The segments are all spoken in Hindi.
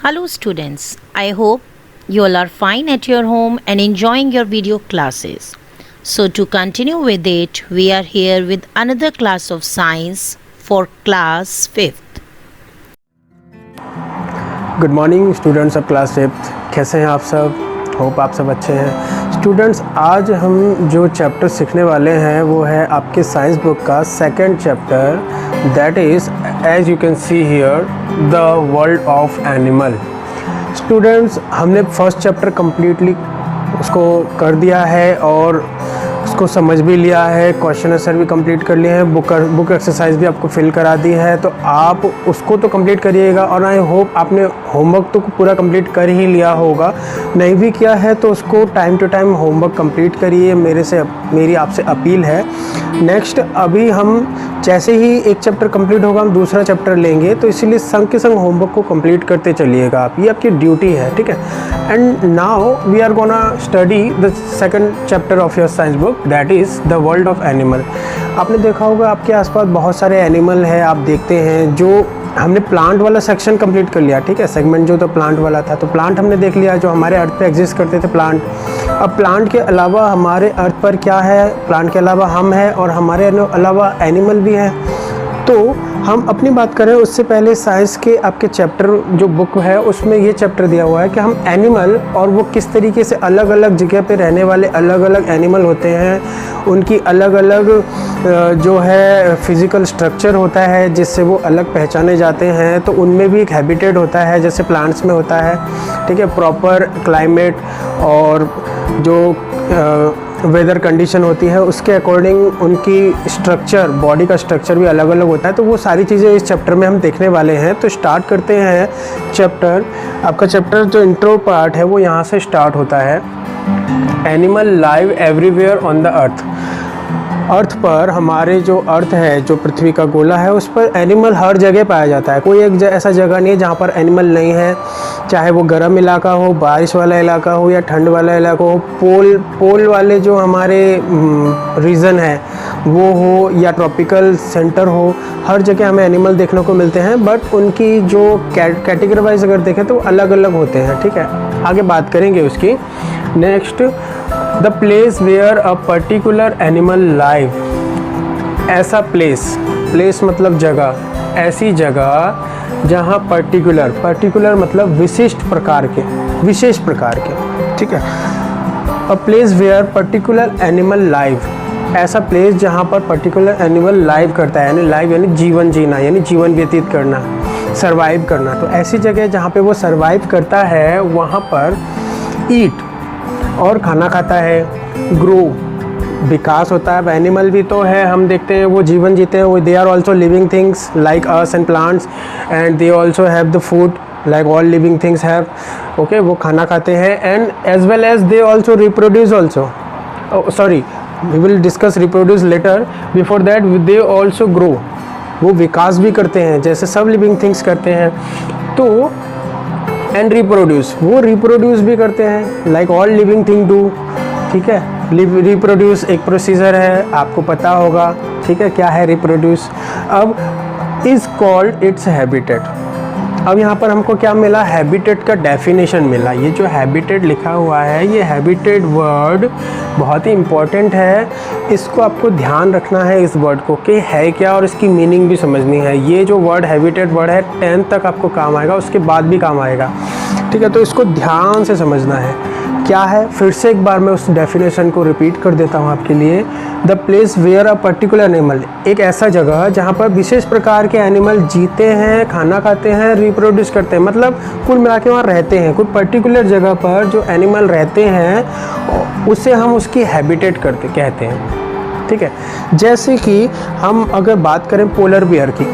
Hello students, I hope you all are fine at your home and enjoying your video classes. So to continue with it, we are here with another class of science for class 5th. Good morning students of class 5th। कैसे हैं आप सब? होप आप सब अच्छे हैं। स्टूडेंट्स, आज हम जो चैप्टर सीखने वाले हैं वो है आपके साइंस बुक का second chapter, that is as you can see here the world of animal. Students, हमने फर्स्ट चैप्टर कम्प्लीटली उसको कर दिया है और उसको समझ भी लिया है, क्वेश्चन आंसर भी कंप्लीट कर लिए हैं, बुक एक्सरसाइज भी आपको फिल करा दी है। तो आप उसको तो कंप्लीट करिएगा और आई होप आपने होमवर्क तो पूरा कंप्लीट कर ही लिया होगा। नहीं भी किया है तो उसको time to time homework complete करिए, मेरी आपसे अपील है। नेक्स्ट, अभी हम जैसे ही एक चैप्टर कंप्लीट होगा हम दूसरा चैप्टर लेंगे, तो इसीलिए संग के संग होमवर्क को कंप्लीट करते चलिएगा आप, ये आपकी ड्यूटी है, ठीक है। And now we are gonna study the second chapter of your science book, that is the world of animal. आपने देखा होगा आपके आसपास बहुत सारे एनिमल हैं, आप देखते हैं। जो हमने प्लांट वाला सेक्शन कंप्लीट कर लिया, ठीक है, सेगमेंट जो तो प्लांट वाला था, तो प्लांट हमने देख लिया जो हमारे अर्थ पे एग्जिस्ट करते थे प्लांट। अब प्लांट के अलावा हमारे अर्थ पर क्या है, प्लांट के अलावा हम हैं और हमारे अलावा एनिमल भी हैं। तो हम अपनी बात करें उससे पहले साइंस के आपके चैप्टर जो बुक है उसमें ये चैप्टर दिया हुआ है कि हम एनिमल और वो किस तरीके से अलग अलग जगह पे रहने वाले अलग अलग एनिमल होते हैं, उनकी अलग अलग जो है फिज़िकल स्ट्रक्चर होता है जिससे वो अलग पहचाने जाते हैं। तो उनमें भी एक हैबिटेट होता है जैसे प्लांट्स में होता है, ठीक है, प्रॉपर क्लाइमेट और जो वेदर कंडीशन होती है उसके अकॉर्डिंग उनकी स्ट्रक्चर, बॉडी का स्ट्रक्चर भी अलग अलग होता है। तो वो सारी चीज़ें इस चैप्टर में हम देखने वाले हैं। तो स्टार्ट करते हैं चैप्टर। आपका चैप्टर जो इंट्रो पार्ट है वो यहाँ से स्टार्ट होता है। Animal live everywhere on the earth. Earth पर, हमारे जो अर्थ है, जो पृथ्वी का गोला है, उस पर एनिमल हर जगह पाया जाता है। कोई एक ऐसा जगह नहीं है जहाँ पर एनिमल नहीं है, चाहे वो गर्म इलाका हो, बारिश वाला इलाका हो या ठंड वाला इलाका हो, पोल वाले जो हमारे रीजन है वो हो या ट्रॉपिकल सेंटर हो, हर जगह हमें एनिमल देखने को मिलते हैं। बट उनकी जो कैटेगरी वाइज अगर देखें तो अलग अलग होते हैं, ठीक है। आगे बात करेंगे उसकी। Next, the place where a particular animal live. ऐसा प्लेस मतलब जगह, ऐसी जगह जहाँ पर्टिकुलर मतलब विशिष्ट प्रकार के, विशेष प्रकार के, ठीक है। A place where particular animal live. ऐसा प्लेस जहाँ पर पर्टिकुलर एनिमल लाइव करता है, यानी लाइव यानी जीवन जीना, यानी जीवन व्यतीत करना, सरवाइव करना। तो ऐसी जगह जहाँ पे वो सरवाइव करता है वहाँ पर ईट और खाना खाता है, ग्रो विकास होता है। अब एनिमल भी तो है, हम देखते हैं वो जीवन जीते हैं, वो they are also living things like us and plants and they also have the food like all living things have, okay. वो खाना खाते हैं and as well as they also reproduce also, sorry we will discuss reproduce later, before that they also grow. वो विकास भी करते हैं जैसे सब लिविंग थिंग्स करते हैं। तो एंड रिप्रोड्यूस, वो रिप्रोड्यूस भी करते हैं like all living thing do, ठीक है। रिप्रोड्यूस एक प्रोसीजर है, आपको पता होगा, ठीक है, क्या है रिप्रोड्यूस। अब इज कॉल्ड इट्स हैबिटेट। अब यहाँ पर हमको क्या मिला, हैबिटेट का डेफिनेशन मिला। ये जो हैबिटेट लिखा हुआ है, ये हैबिटेट वर्ड बहुत ही इम्पॉर्टेंट है, इसको आपको ध्यान रखना है इस वर्ड को कि है क्या और इसकी मीनिंग भी समझनी है। ये जो वर्ड हैबिटेट वर्ड है 10th तक आपको काम आएगा, उसके बाद भी काम आएगा, ठीक है। तो इसको ध्यान से समझना है क्या है। फिर से एक बार मैं उस डेफिनेशन को रिपीट कर देता हूँ आपके लिए। The place where a particular animal, एक ऐसा जगह जहाँ पर विशेष प्रकार के एनिमल जीते हैं, खाना खाते हैं, रिप्रोड्यूस करते हैं, मतलब कुल मिला के वहाँ रहते हैं। कोई पर्टिकुलर जगह पर जो एनिमल रहते हैं उसे हम उसकी हैबिटेट कहते हैं, ठीक है। जैसे कि हम अगर बात करें पोलर बियर की,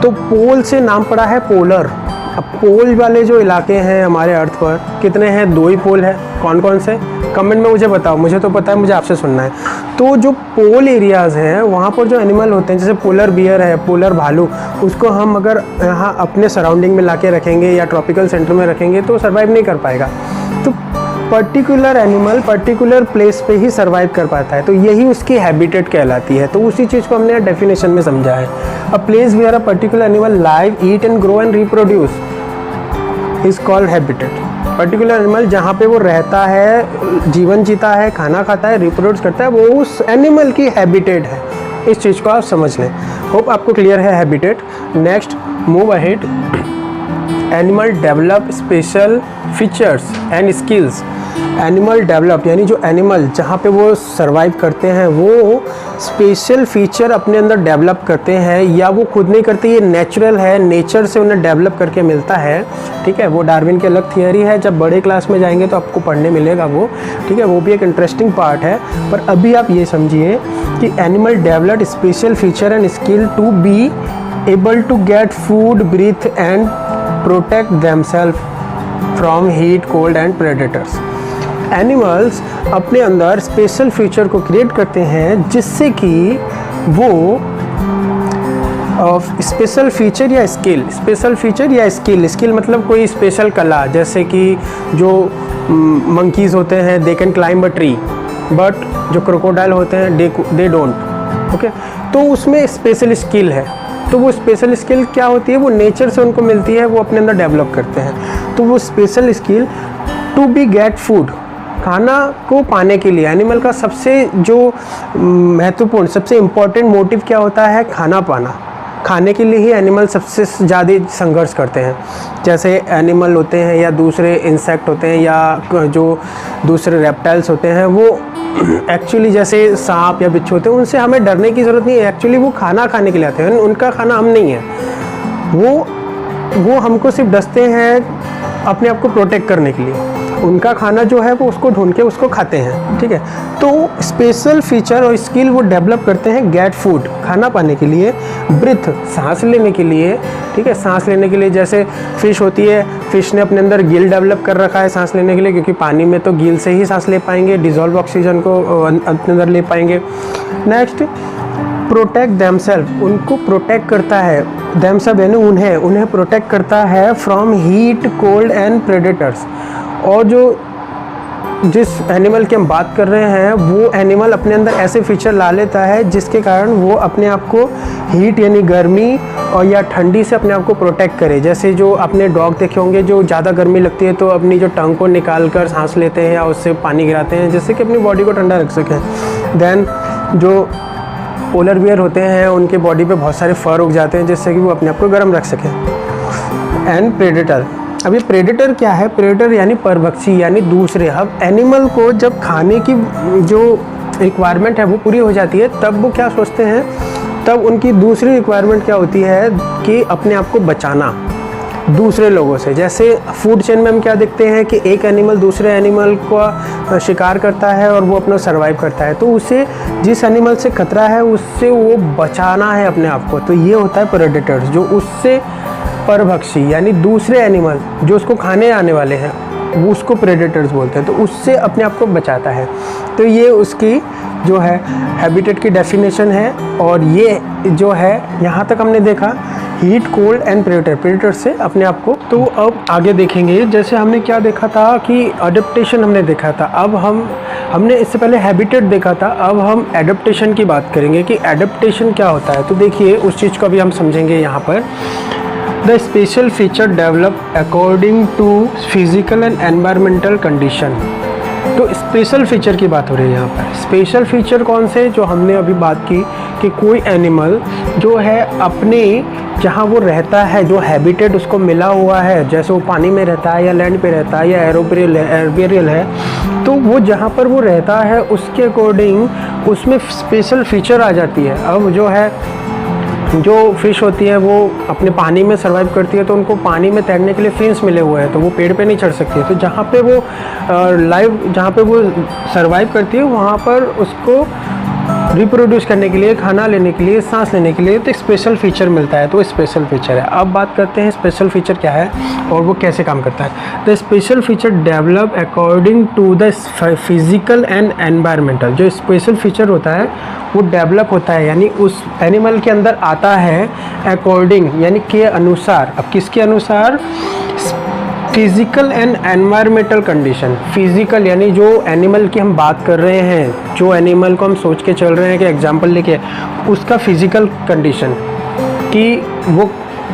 तो पोल से नाम पड़ा है पोलर। अब पोल वाले जो इलाके हैं हमारे अर्थ पर कितने हैं, 2 ही पोल है। कौन कौन से, कमेंट में मुझे बताओ, मुझे तो पता है, मुझे आपसे सुनना है। तो जो पोल एरियाज़ हैं वहाँ पर जो एनिमल होते हैं, जैसे पोलर बियर है, पोलर भालू, उसको हम अगर यहाँ अपने सराउंडिंग में लाके रखेंगे या ट्रॉपिकल सेंटर में रखेंगे तो सर्वाइव नहीं कर पाएगा। तो पर्टिकुलर एनिमल पर्टिकुलर प्लेस पे ही सर्वाइव कर पाता है, तो यही उसकी हैबिटेट कहलाती है। तो उसी चीज़ को हमने डेफिनेशन में समझा है। A place where a particular animal live, eat and grow and reproduce. Is called habitat. Particular animal जहाँ पे वो रहता है, जीवन जीता है, खाना खाता है, रिप्रोड्यूस करता है, वो उस एनिमल की हैबिटेट है। इस चीज़ को आप समझ लें। होप आपको क्लियर है habitat. Next move ahead. Animal develop special features and skills. Animal develop यानी जो एनिमल जहाँ पे वो सर्वाइव करते हैं वो स्पेशल फीचर अपने अंदर डेवलप करते हैं, या वो खुद नहीं करते, ये नेचुरल है, नेचर से उन्हें डेवलप करके मिलता है। ठीक है, वो डार्विन की अलग थियरी है, जब बड़े क्लास में जाएंगे तो आपको पढ़ने मिलेगा वो। ठीक है, वो भी एक इंटरेस्टिंग पार्ट है। पर अभी आप ये समझिए कि animal develop special feature and skill to be able to get food, breathe and protect themselves from heat, cold and predators. Animals अपने अंदर स्पेशल फीचर को क्रिएट करते हैं जिससे कि वो स्पेशल फीचर या स्किल, स्पेशल फीचर या स्किल मतलब कोई स्पेशल कला, जैसे कि जो मंकीज़ होते हैं they can climb a tree, but जो क्रोकोडाइल होते हैं दे डोंट। ओके, तो उसमें स्पेशल स्किल है। तो वो स्पेशल स्किल क्या होती है, वो नेचर से उनको मिलती है, वो अपने अंदर डेवलप करते हैं। तो वो special skill to be get food, खाना को पाने के लिए। एनिमल का सबसे जो महत्वपूर्ण, सबसे इम्पॉर्टेंट मोटिव क्या होता है, खाना पाना। खाने के लिए ही एनिमल सबसे ज़्यादा संघर्ष करते हैं। जैसे एनिमल होते हैं या दूसरे इंसेक्ट होते हैं या जो दूसरे रेप्टाइल्स होते हैं, वो एक्चुअली जैसे सांप या बिच्छू होते हैं, उनसे हमें डरने की ज़रूरत नहीं है। एक्चुअली वो खाना खाने के लिए आते हैं, उनका खाना हम नहीं है। वो हमको सिर्फ डसते हैं अपने आप को प्रोटेक्ट करने के लिए। उनका खाना जो है वो उसको ढूंढ के उसको खाते हैं। ठीक है, तो स्पेशल फीचर और स्किल वो डेवलप करते हैं गेट फूड, खाना पाने के लिए, ब्रीथ, सांस लेने के लिए। ठीक है, सांस लेने के लिए, जैसे फ़िश होती है, फ़िश ने अपने अंदर गिल डेवलप कर रखा है सांस लेने के लिए, क्योंकि पानी में तो गिल से ही सांस ले पाएंगे, डिज़ोल्व ऑक्सीजन को अपने अंदर ले पाएंगे। नेक्स्ट, प्रोटेक्ट देमसेल्फ, उनको प्रोटेक्ट करता है, देमसेल्फ यानी उन्हें प्रोटेक्ट करता है from heat, cold and predators. और जो जिस एनिमल की हम बात कर रहे हैं वो एनिमल अपने अंदर ऐसे फीचर ला लेता है जिसके कारण वो अपने आप को हीट यानी गर्मी और या ठंडी से अपने आप को प्रोटेक्ट करे। जैसे जो आपने डॉग देखे होंगे, जो ज़्यादा गर्मी लगती है तो अपनी जो टंग को निकाल कर सांस लेते हैं या उससे पानी गिराते हैं जिससे कि अपनी बॉडी को ठंडा रख सकें। देन जो पोलर बियर होते हैं उनके बॉडी पे बहुत सारे फर उग जाते हैं जिससे कि वो अपने आप को गर्म रख सकें। एंड प्रेडेटर, अब ये प्रेडेटर क्या है, प्रेडेटर यानी परभक्षी यानी दूसरे। अब एनिमल को जब खाने की जो रिक्वायरमेंट है वो पूरी हो जाती है तब वो क्या सोचते हैं, तब उनकी दूसरी रिक्वायरमेंट क्या होती है कि अपने आप को बचाना दूसरे लोगों से। जैसे फूड चेन में हम क्या देखते हैं कि एक एनिमल दूसरे एनिमल का शिकार करता है और वो अपना सर्वाइव करता है, तो उसे जिस एनिमल से खतरा है उससे वो बचाना है अपने आप को। तो ये होता है प्रेडेटर्स, जो उससे परभक्षी यानी दूसरे एनिमल जो उसको खाने आने वाले हैं वो उसको प्रेडेटर्स बोलते हैं, तो उससे अपने आप को बचाता है। तो ये उसकी जो है हैबिटेट की डेफिनेशन है। और ये जो है यहाँ तक हमने देखा heat, cold and predator, predator से अपने आप को। तो अब आगे देखेंगे, जैसे हमने क्या देखा था कि अडेप्टेशन हमने देखा था, अब हमने इससे पहले हैबिटेट देखा था, अब हम एडेप्टेशन की बात करेंगे कि एडेप्टेशन क्या होता है। तो देखिए उस चीज़ को भी हम समझेंगे यहाँ पर। The special feature develop according to physical and environmental condition. तो स्पेशल फीचर की बात हो रही है यहाँ पर। स्पेशल फीचर कौन से, जो हमने अभी बात की कि कोई एनिमल जो है अपने जहाँ वो रहता है, जो हैबिटेट उसको मिला हुआ है, जैसे वो पानी में रहता है या लैंड पे रहता है या एरोपेरियल है, तो वो जहाँ पर वो रहता है उसके अकॉर्डिंग उसमें स्पेशल फीचर आ जाती है। अब जो है जो फ़िश होती है वो अपने पानी में सर्वाइव करती है, तो उनको पानी में तैरने के लिए फिन्स मिले हुए हैं, तो वो पेड़ पे नहीं चढ़ सकती है। तो जहाँ पे वो जहाँ पे वो सर्वाइव करती है वहाँ पर उसको रिप्रोड्यूस करने के लिए, खाना लेने के लिए, सांस लेने के लिए तो एक स्पेशल फीचर मिलता है, तो स्पेशल फीचर है। अब बात करते हैं स्पेशल फीचर क्या है और वो कैसे काम करता है। The special feature develop according to the physical and environmental. जो स्पेशल फीचर होता है वो डेवलप होता है यानी उस एनिमल के अंदर आता है अकॉर्डिंग यानी के अनुसार। अब किसके अनुसार, physical and environmental condition. Physical यानी जो एनिमल की हम बात कर रहे हैं, जो एनिमल को हम सोच के चल रहे हैं कि एग्जांपल लेके, उसका फिजिकल कंडीशन कि वो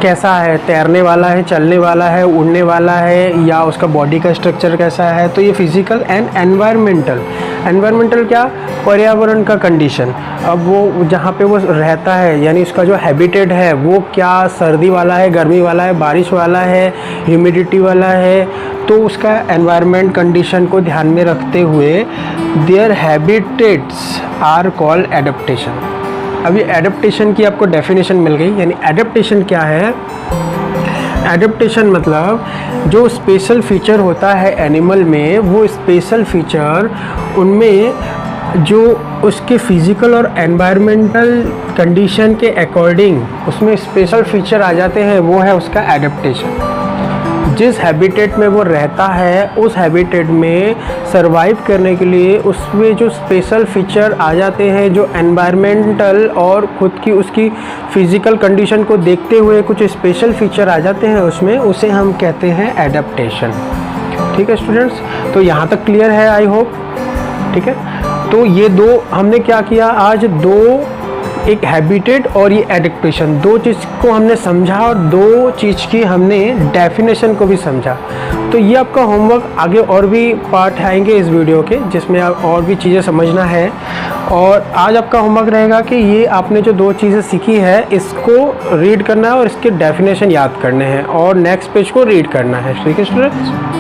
कैसा है, तैरने वाला है, चलने वाला है, उड़ने वाला है, या उसका बॉडी का स्ट्रक्चर कैसा है। तो ये फिजिकल एंड एनवायरमेंटल क्या, पर्यावरण का कंडीशन। अब वो जहाँ पे वो रहता है यानी उसका जो हैबिटेट है वो क्या, सर्दी वाला है, गर्मी वाला है, बारिश वाला है, ह्यूमिडिटी वाला है, तो उसका एनवायरनमेंट कंडीशन को ध्यान में रखते हुए their habitats are called adaptation. अभी एडेप्टेशन की आपको डेफिनेशन मिल गई, यानी एडेप्टेशन क्या है। एडेप्टेशन मतलब जो स्पेशल फीचर होता है एनिमल में, वो स्पेशल फीचर उनमें जो उसके फिज़िकल और एनवायरमेंटल कंडीशन के अकॉर्डिंग उसमें स्पेशल फीचर आ जाते हैं, वो है उसका एडेप्टेशन। जिस हैबिटेट में वो रहता है उस हैबिटेट में सरवाइव करने के लिए उसमें जो स्पेशल फीचर आ जाते हैं, जो एनवायरमेंटल और ख़ुद की उसकी फ़िज़िकल कंडीशन को देखते हुए कुछ स्पेशल फीचर आ जाते हैं उसमें, उसे हम कहते हैं एडेप्टेशन। ठीक है स्टूडेंट्स, तो यहाँ तक क्लियर है आई होप। ठीक है, तो ये दो हमने क्या किया आज, दो, एक हैबिटेट और ये एडेप्टेशन, दो चीज़ को हमने समझा और दो चीज़ की हमने डेफिनेशन को भी समझा। तो ये आपका होमवर्क, आगे और भी पार्ट आएंगे इस वीडियो के जिसमें आप और भी चीज़ें समझना है। और आज आपका होमवर्क रहेगा कि ये आपने जो दो चीज़ें सीखी है इसको रीड करना है और इसके डेफिनेशन याद करने हैं और नेक्स्ट पेज को रीड करना है। ठीक है स्टूडेंट्स।